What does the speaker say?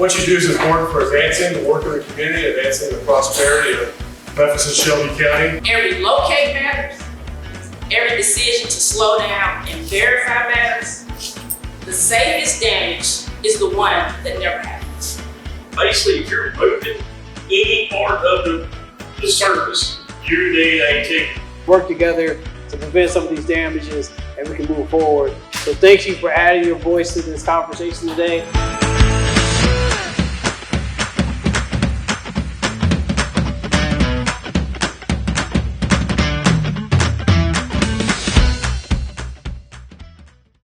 what you do is important for advancing the work of the community, advancing the prosperity of Memphis and Shelby County. Every locate matters. Every decision to slow down and verify matters. The safest damage is the one that never happens. Basically, if you're moving any part of the surface, you need a ticket. Work together to prevent some of these damages and we can move forward. So thank you for adding your voice to this conversation today.